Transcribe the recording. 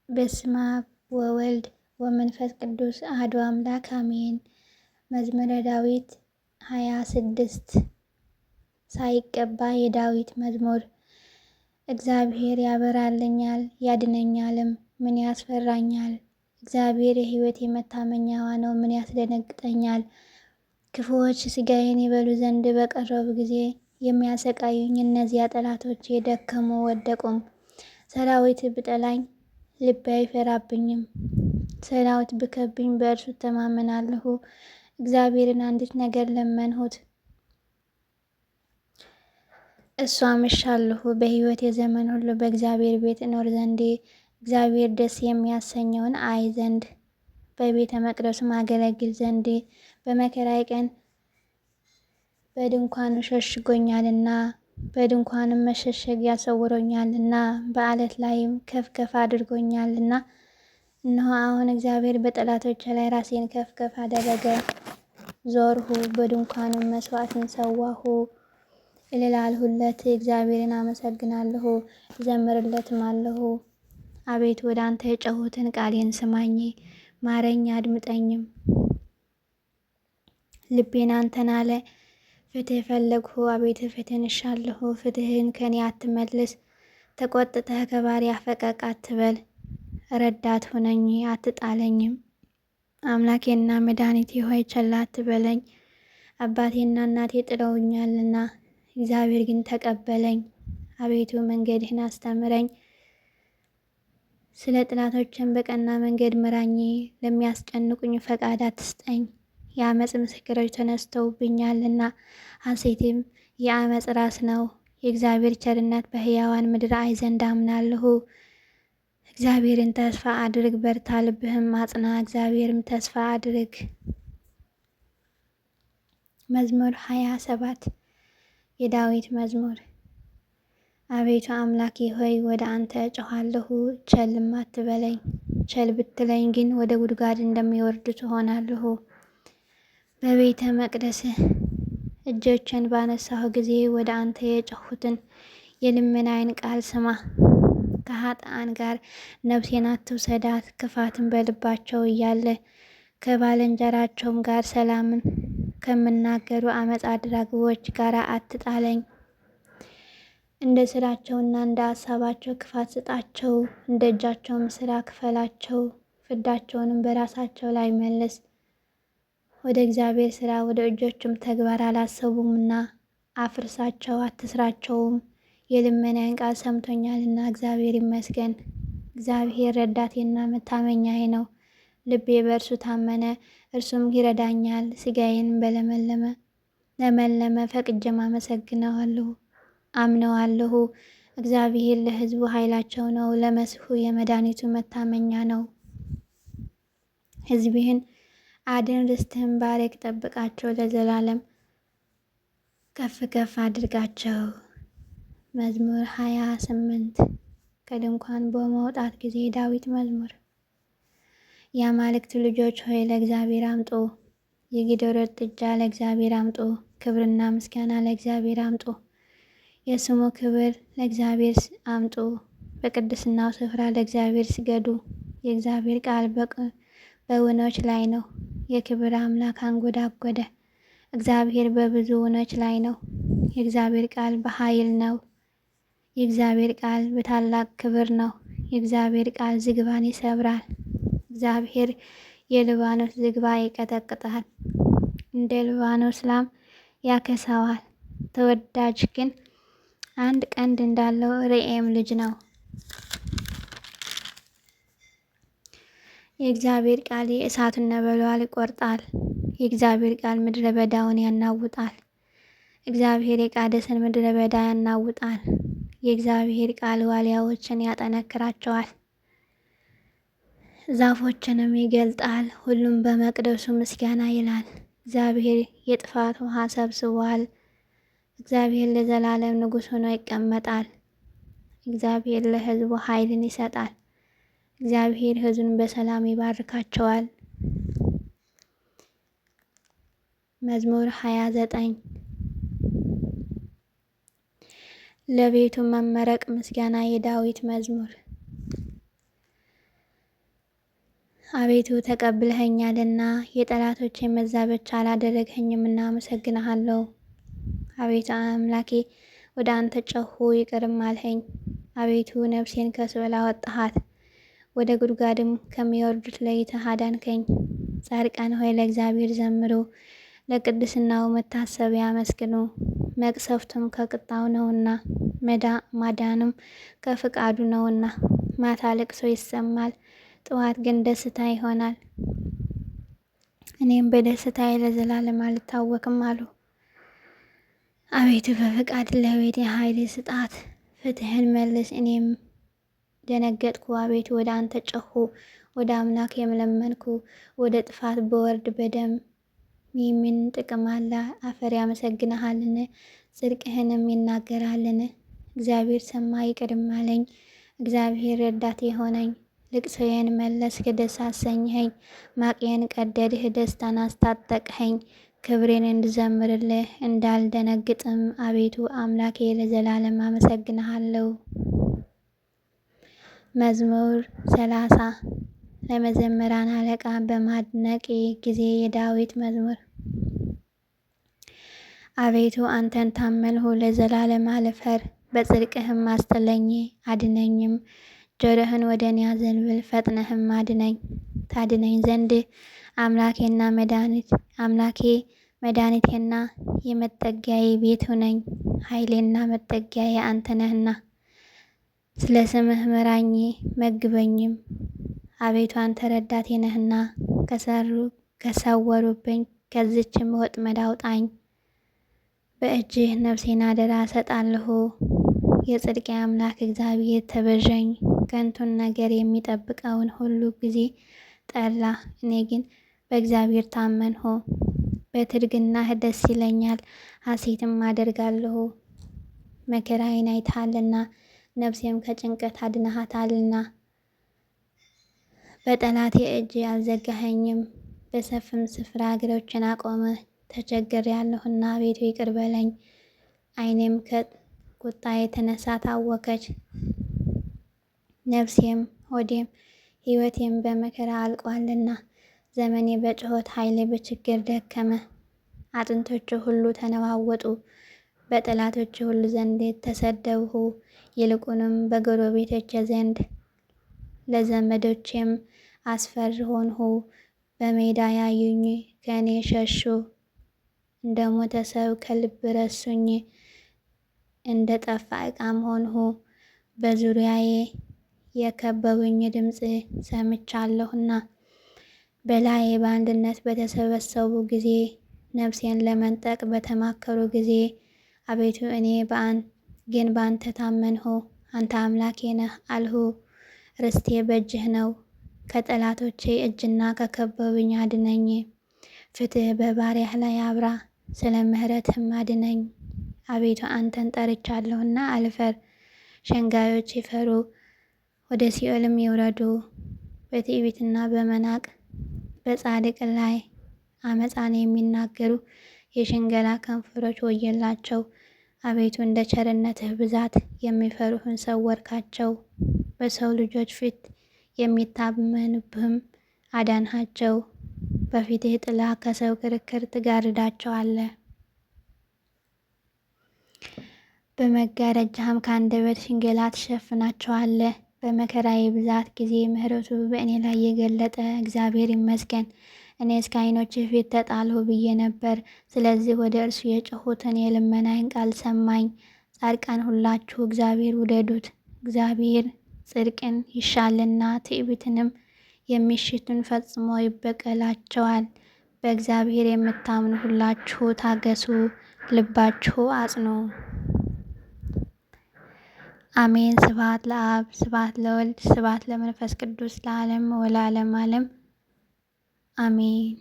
በስመ አብ ወወልድ ወመንፈስ ቅዱስ አሐዱ አምላክ አሜን። መዝሙረ ዳዊት 26 ሳይቀባ የዳዊት መዝሙር። እግዚአብሔር ያበራልኛል ያድነኛልም፣ ምን ያስፈራኛል? እግዚአብሔር የሕይወቴ መታመኛዋ ነው፣ ምን ያስደነግጠኛል? ክፉዎች ሥጋዬን ይበሉ ዘንድ በቀረቡ ጊዜ የሚያሰቃዩኝ እነዚያ ጠላቶቼ ደከሙ ወደቁም። ሰራዊት ብጠላኝ ልቤ አይፈራብኝም። ሰራዊት ብከብኝ በእርሱ እተማመናለሁ። እግዚአብሔርን አንዲት ነገር ለመንሁት፣ እሷም እሻለሁ፣ በሕይወቴ ዘመን ሁሉ በእግዚአብሔር ቤት እኖር ዘንድ፣ እግዚአብሔር ደስ የሚያሰኘውን አይ ዘንድ፣ በቤተ መቅደሱም አገለግል ዘንድ። በመከራዬ ቀን በድንኳኑ ሸሽጎኛልና፣ በድንኳንም መሸሸጊያ ሰውሮኛልና፣ በዓለት ላይም ከፍ ከፍ አድርጎኛልና። እነሆ አሁን እግዚአብሔር በጠላቶቼ ላይ ራሴን ከፍ ከፍ አደረገ። ዞርሁ፣ በድንኳኑም መሥዋዕትን ሰዋሁ። እልል አልሁለት፣ እግዚአብሔርን አመሰግናለሁ፣ እዘምርለትም አለሁ። አቤቱ ወደ አንተ የጮኽሁትን ቃሌን ስማኝ፣ ማረኝ አድምጠኝም። ልቤን አንተን አለ፣ ፍትሕ ፈለግሁ። አቤቱ ፍትሕን እሻለሁ፣ ፍትሕን ከኔ አትመልስ። ተቆጥተህ ከባሪያህ ፈቀቅ አትበል። ረዳት ሁነኝ አትጣለኝም። አምላኬና መድኃኒቴ ሆይ ቸል አትበለኝ። አባቴና እናቴ ጥለውኛልና፣ እግዚአብሔር ግን ተቀበለኝ። አቤቱ መንገድህን አስተምረኝ፣ ስለ ጠላቶቼም በቀና መንገድ ምራኝ። ለሚያስጨንቁኝ ፈቃድ አትስጠኝ። የአመፅ ምስክሮች ተነስተውብኛልና፣ ሐሴቴም የአመፅ ራስ ነው። የእግዚአብሔር ቸርነት በሕያዋን ምድር አይ ዘንድ አምናለሁ። እግዚአብሔርን ተስፋ አድርግ፣ በርታ፣ ልብህም አጽና፣ እግዚአብሔርም ተስፋ አድርግ። መዝሙር 27 የዳዊት መዝሙር። አቤቱ አምላኬ ሆይ ወደ አንተ እጮኻለሁ፣ ቸልም አትበለኝ። ቸል ብትለኝ ግን ወደ ጉድጓድ እንደሚወርዱ ትሆናለሁ። በቤተ መቅደስህ እጆችን ባነሳሁ ጊዜ ወደ አንተ የጮኽሁትን የልመናዬን ቃል ስማ። ከኃጥአን ጋር ነፍሴን አትውሰዳት፣ ክፋትን በልባቸው እያለ ከባልንጀራቸውም ጋር ሰላምን ከሚናገሩ አመፅ አድራጊዎች ጋር አትጣለኝ። እንደ ሥራቸውና እንደ አሳባቸው ክፋት ስጣቸው፣ እንደ እጃቸውም ሥራ ክፈላቸው፣ ፍዳቸውንም በራሳቸው ላይ መልስ። ወደ እግዚአብሔር ሥራ ወደ እጆቹም ተግባር አላሰቡምና አፍርሳቸው አትስራቸውም። የልመናዬን ቃል ሰምቶኛልና እግዚአብሔር ይመስገን። እግዚአብሔር ረዳቴና መታመኛዬ ነው። ልቤ በእርሱ ታመነ፣ እርሱም ይረዳኛል። ሥጋዬን ለመለመ ፈቅጄም አመሰግነዋለሁ አምነዋለሁ። እግዚአብሔር ለሕዝቡ ኃይላቸው ነው፣ ለመሲሑ የመድኃኒቱ መታመኛ ነው። ሕዝብህን አድን፣ ርስትህን ባርክ፣ ጠብቃቸው፣ ለዘላለም ከፍ ከፍ አድርጋቸው። መዝሙር 28 ከድንኳን በመውጣት ጊዜ ዳዊት መዝሙር። የአማልክት ልጆች ሆይ ለእግዚአብሔር አምጡ፣ የጊደሮት ጥጃ ለእግዚአብሔር አምጡ። ክብርና ምስጋና ለእግዚአብሔር አምጡ፣ የስሙ ክብር ለእግዚአብሔር አምጡ። በቅድስናው ስፍራ ለእግዚአብሔር ስገዱ። የእግዚአብሔር ቃል በውኆች ላይ ነው። የክብር አምላክ አንጎዳጎደ። እግዚአብሔር በብዙ ውኆች ላይ ነው። የእግዚአብሔር ቃል በኃይል ነው። የእግዚአብሔር ቃል በታላቅ ክብር ነው። የእግዚአብሔር ቃል ዝግባን ይሰብራል። እግዚአብሔር የሊባኖስ ዝግባ ይቀጠቅጣል፣ እንደ ሊባኖስ ላም ያከሳዋል። ተወዳጅ ግን አንድ ቀንድ እንዳለው ርኤም ልጅ ነው። የእግዚአብሔር ቃል የእሳትን ነበልባል ይቆርጣል። የእግዚአብሔር ቃል ምድረ በዳውን ያናውጣል። እግዚአብሔር የቃዴስን ምድረ በዳ ያናውጣል። የእግዚአብሔር ቃል ዋልያዎችን ያጠነክራቸዋል፣ ዛፎችንም ይገልጣል። ሁሉም በመቅደሱ ምስጋና ይላል። እግዚአብሔር የጥፋት ውሃ ሰብስቧል። እግዚአብሔር ለዘላለም ንጉሥ ሆኖ ይቀመጣል። እግዚአብሔር ለሕዝቡ ኃይልን ይሰጣል። እግዚአብሔር ሕዝቡን በሰላም ይባርካቸዋል። መዝሙር 29 ለቤቱ መመረቅ ምስጋና የዳዊት መዝሙር። አቤቱ ተቀብለኸኛልና የጠላቶቼ መዛበቻ አላደረግኸኝምና አመሰግንሃለሁ። አቤቱ አምላኬ ወደ አንተ ጮኽሁ ይቅርም አልኸኝ። አቤቱ ነፍሴን ከሲኦል አወጣሃት፣ ወደ ጉድጓድም ከሚወርዱት ለይተህ አዳንከኝ። ጻድቃን ሆይ ለእግዚአብሔር ዘምሩ፣ ለቅድስናው መታሰቢያ አመስግኑ። መቅሰፍቱም ከቁጣው ነውና ማዳኑም ከፍቃዱ ነውና። ማታ ልቅሶ ይሰማል፣ ጠዋት ግን ደስታ ይሆናል። እኔም በደስታዬ ለዘላለም አልታወክም አሉ። አቤቱ በፈቃድ ለቤቴ ኃይል ስጣት፣ ፍትህን መልስ። እኔም ደነገጥኩ። አቤቱ ወደ አንተ ጮኽሁ፣ ወደ አምላክ የምለመንኩ። ወደ ጥፋት በወርድ በደም ምን ጥቅም አለ? አፈር ያመሰግንሃልን? ጽድቅህንም ይናገራልን? እግዚአብሔር ሰማ ይቅርም አለኝ። እግዚአብሔር ረዳቴ ሆነኝ። ልቅሶዬን መለስክ፣ ደስ አሰኘኸኝ። ማቄን ቀደድህ፣ ደስታን አስታጠቅኸኝ። ክብሬን እንድዘምርልህ እንዳልደነግጥም አቤቱ አምላኬ ለዘላለም አመሰግንሃለሁ። መዝሙር 30 ለመዘምራን አለቃ በማድነቄ ጊዜ የዳዊት መዝሙር። አቤቱ አንተን ታመንሁ፣ ለዘላለም አልፈር። በጽድቅህም አስጥለኝ አድነኝም። ጆሮህን ወደ እኔ አዘንብል፣ ፈጥነህም አድነኝ። ታድነኝ ዘንድ አምላኬ መድኃኒቴና የመጠጊያዬ ቤት ሁነኝ። ኃይሌና መጠጊያዬ አንተ ነህና ስለ ስምህ ምራኝ መግበኝም። አቤቱ አንተ ረዳቴ ነህና ከሰወሩብኝ ከዚችም ወጥመድ አውጣኝ። በእጅህ ነፍሴን አደራ እሰጣለሁ። የጽድቄ አምላክ እግዚአብሔር ተቤዠኝ። ከንቱን ነገር የሚጠብቀውን ሁሉ ጊዜ ጠላ። እኔ ግን በእግዚአብሔር ታመንሁ። በትርግናህ ደስ ይለኛል፣ ሐሴትም አደርጋለሁ። መከራዬን አይተሃልና ነፍሴም ከጭንቀት አድነሃታልና። በጠላቴ እጅ አልዘጋኸኝም፣ በሰፍም ስፍራ እግሮችን አቆምህ። ተቸግሬአለሁና አቤቱ ይቅር በለኝ። ዓይኔም ከቁጣ የተነሳ ታወከች። ነፍሴም ሆዴም ሕይወቴም በመከራ አልቋልና። ዘመኔ በጩኸት ኃይሌ በችግር ደከመ። አጥንቶቼ ሁሉ ተነዋወጡ፣ በጠላቶቼ ሁሉ ዘንድ ተሰደብሁ። ይልቁንም በጎረቤቶቼ ዘንድ ለዘመዶቼም አስፈሪ ሆንሁ። በሜዳ ያዩኝ ከእኔ ሸሹ፣ እንደ ሞተ ሰው ከልብ ረሱኝ። እንደ ጠፋ ዕቃም ሆንሁ። በዙሪያዬ የከበቡኝ ድምፅ ሰምቻለሁና። በላዬ በአንድነት በተሰበሰቡ ጊዜ፣ ነፍሴን ለመንጠቅ በተማከሩ ጊዜ፣ አቤቱ እኔ ግን በአንተ ታመንሁ። አንተ አምላኬ ነህ አልሁ። ርስቴ በእጅህ ነው። ከጠላቶቼ እጅና ከከበቡኝ አድነኝ። ፍትህ በባሪያህ ላይ አብራ፣ ስለ ምሕረትህም አድነኝ። አቤቱ አንተን ጠርቻለሁና አልፈር። ሸንጋዮች ይፈሩ፣ ወደ ሲኦልም ይውረዱ። በትዕቢትና በመናቅ በጻድቅ ላይ አመፃን የሚናገሩ የሽንገላ ከንፈሮች ወዮላቸው። አቤቱ እንደ ቸርነትህ ብዛት የሚፈሩህን ሰወርካቸው። በሰው ልጆች ፊት የሚታመኑብህም አዳንሃቸው። በፊትህ ጥላ ከሰው ክርክር ትጋርዳቸዋለህ። በመጋረጃህም ከአንደበት ሽንገላ ትሸፍናቸዋለህ። በመከራዬ ብዛት ጊዜ ምሕረቱ በእኔ ላይ የገለጠ እግዚአብሔር ይመስገን። እኔስ ከዓይኖችህ ፊት ተጣልሁ ብዬ ነበር። ስለዚህ ወደ እርሱ የጮኽሁትን የልመናዬን ቃል ሰማኝ። ጻድቃን ሁላችሁ እግዚአብሔር ውደዱት። እግዚአብሔር ጽድቅን ይሻልና ትዕቢትንም የሚሽቱን ፈጽሞ ይበቀላቸዋል። በእግዚአብሔር የምታምኑ ሁላችሁ ታገሱ፣ ልባችሁ አጽኑ። አሜን። ስብሐት ለአብ፣ ስብሐት ለወልድ፣ ስብሐት ለመንፈስ ቅዱስ ለዓለም ወለዓለመ ዓለም አሜን።